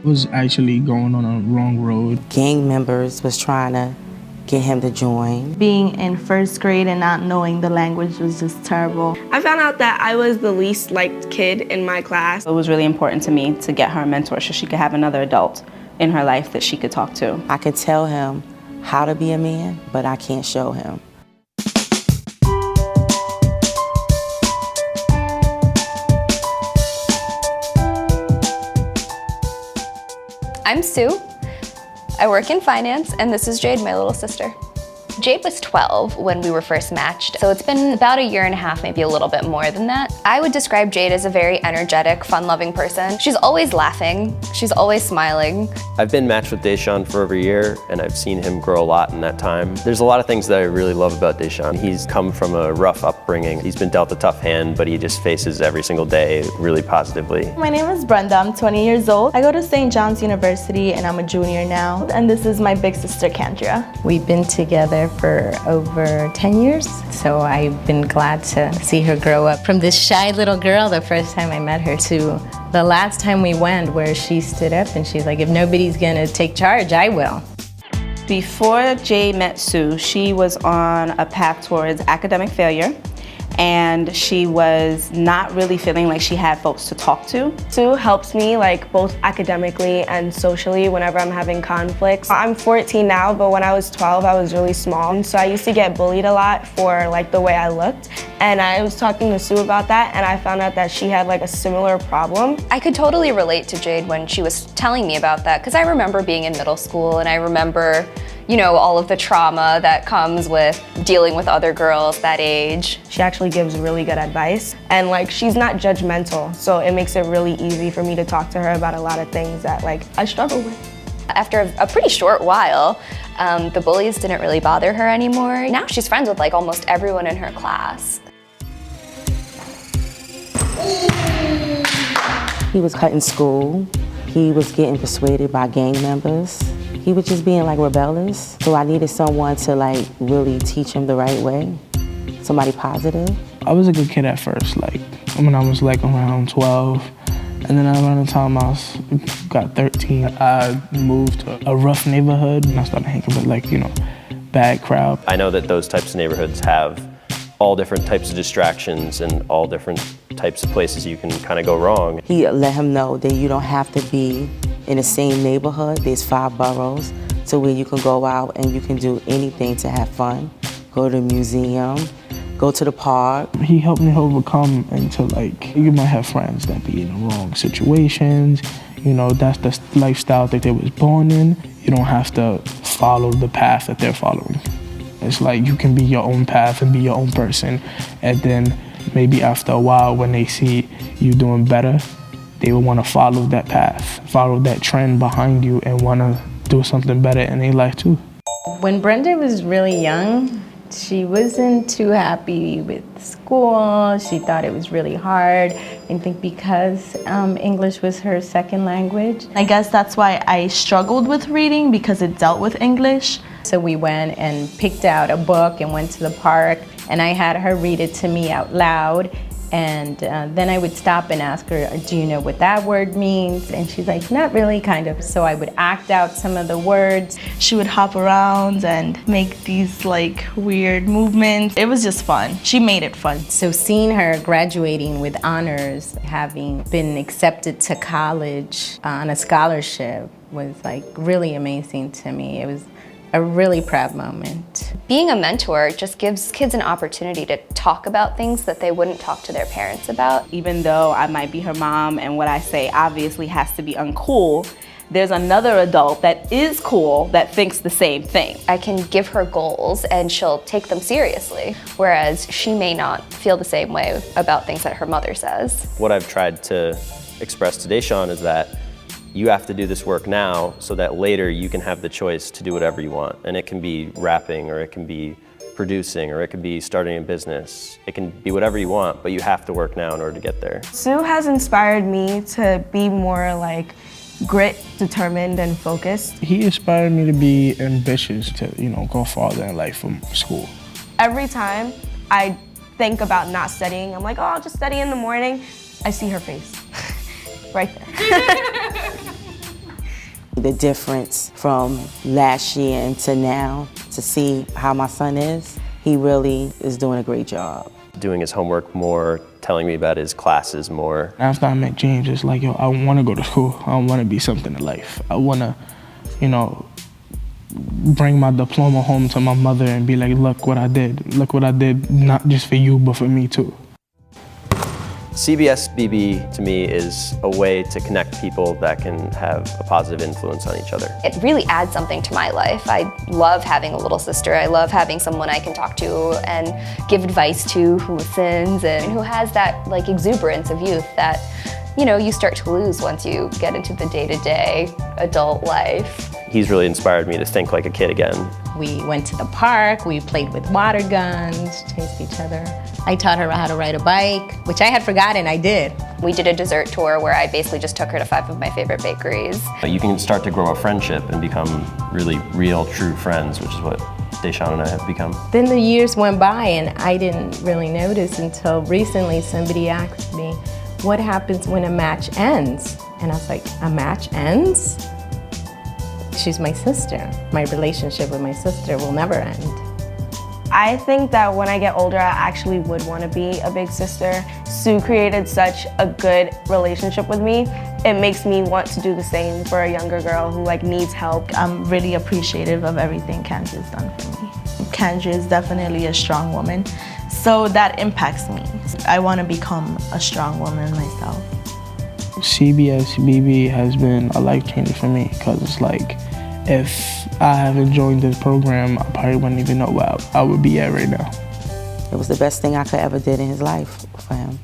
Was actually going on a wrong road. Gang members was trying to get him to join. Being in first grade and not knowing the language was just terrible. I found out that I was the least liked kid in my class. It was really important to me to get her a mentor so she could have another adult in her life that she could talk to. I could tell him how to be a man, but I can't show him. I'm Sue. I work in finance, and this is Jade, my little sister. Jade was 12 when we were first matched, so it's been about 1.5 years, maybe a little bit more than that. I would describe Jade as a very energetic, fun-loving person. She's always laughing, she's always smiling. I've been matched with Deshaun for over a year, and I've seen him grow a lot in that time. There's a lot of things that I really love about Deshaun. He's come from a rough upbringing. He's been dealt a tough hand, but he just faces every single day really positively. My name is Brenda, I'm 20 years old. I go to St. John's University and I'm a junior now. And this is my big sister, Candria. We've been together for over 10 years, so I've been glad to see her grow up from this shy little girl the first time I met her to the last time we went where she stood up and she's like, if nobody's gonna take charge, I will. Before Jade met Sue, she was on a path towards academic failure, and she was not really feeling like she had folks to talk to. Sue helps me like both academically and socially whenever I'm having conflicts. I'm 14 now, but when I was 12, I was really small. And so I used to get bullied a lot for like the way I looked. And I was talking to Sue about that, and I found out that she had like a similar problem. I could totally relate to Jade when she was telling me about that, because I remember being in middle school and I remember, you know, all of the trauma that comes with dealing with other girls that age. She actually gives really good advice, and like she's not judgmental, so it makes it really easy for me to talk to her about a lot of things that like I struggle with. After a pretty short while, the bullies didn't really bother her anymore. Now she's friends with like almost everyone in her class. He was cutting school. He was getting persuaded by gang members. He was just being like rebellious. So I needed someone to like really teach him the right way. Somebody positive. I was a good kid at first, like when I was like around 12. And then around the time got 13, I moved to a rough neighborhood and I started hanging with like, you know, bad crowd. I know that those types of neighborhoods have all different types of distractions and all different types of places you can kind of go wrong. He let him know that you don't have to be in the same neighborhood. There's 5 boroughs to where you can go out and you can do anything to have fun. Go to the museum, go to the park. He helped me overcome into like, you might have friends that be in the wrong situations. You know, that's the lifestyle that they was born in. You don't have to follow the path that they're following. It's like you can be your own path and be your own person, and then maybe after a while when they see you doing better, they will want to follow that path, follow that trend behind you and want to do something better in their life too. When Brenda was really young, she wasn't too happy with school. She thought it was really hard. I think because English was her second language. I guess that's why I struggled with reading, because it dealt with English. So we went and picked out a book and went to the park, and I had her read it to me out loud. And then I would stop and ask her, do you know what that word means? And she's like, not really, kind of. So I would act out some of the words. She would hop around and make these like weird movements. It was just fun. She made it fun. So seeing her graduating with honors, having been accepted to college on a scholarship was like really amazing to me. It was a really proud moment. Being a mentor just gives kids an opportunity to talk about things that they wouldn't talk to their parents about. Even though I might be her mom and what I say obviously has to be uncool, there's another adult that is cool that thinks the same thing. I can give her goals and she'll take them seriously, whereas she may not feel the same way about things that her mother says. What I've tried to express to Deshaun is that you have to do this work now so that later you can have the choice to do whatever you want. And it can be rapping, or it can be producing, or it can be starting a business. It can be whatever you want, but you have to work now in order to get there. Sue has inspired me to be more like grit, determined, and focused. He inspired me to be ambitious, to, you know, go farther in life from school. Every time I think about not studying, I'm like, oh, I'll just study in the morning. I see her face right there. the difference from last year into now to see how my son is. He really is doing a great job. Doing his homework more, telling me about his classes more. After I met James, it's like, yo, I want to go to school. I want to be something in life. I want to, you know, bring my diploma home to my mother and be like, look what I did. Look what I did, not just for you, but for me too. CBSBB to me is a way to connect people that can have a positive influence on each other. It really adds something to my life. I love having a little sister. I love having someone I can talk to and give advice to who listens and who has that like exuberance of youth that, you know, you start to lose once you get into the day-to-day adult life. He's really inspired me to think like a kid again. We went to the park, we played with water guns, chased each other. I taught her how to ride a bike, which I had forgotten I did. We did a dessert tour where I basically just took her to 5 of my favorite bakeries. You can start to grow a friendship and become really real, true friends, which is what Deshaun and I have become. Then the years went by and I didn't really notice until recently somebody asked me, what happens when a match ends? And I was like, a match ends? She's my sister. My relationship with my sister will never end. I think that when I get older, I actually would want to be a big sister. Sue created such a good relationship with me. It makes me want to do the same for a younger girl who like needs help. I'm really appreciative of everything Kanji's done for me. Kanji is definitely a strong woman, so that impacts me. I want to become a strong woman myself. CBSBB has been a life changer for me because it's like, if I haven't joined this program, I probably wouldn't even know where I would be at right now. It was the best thing I could ever did in his life for him.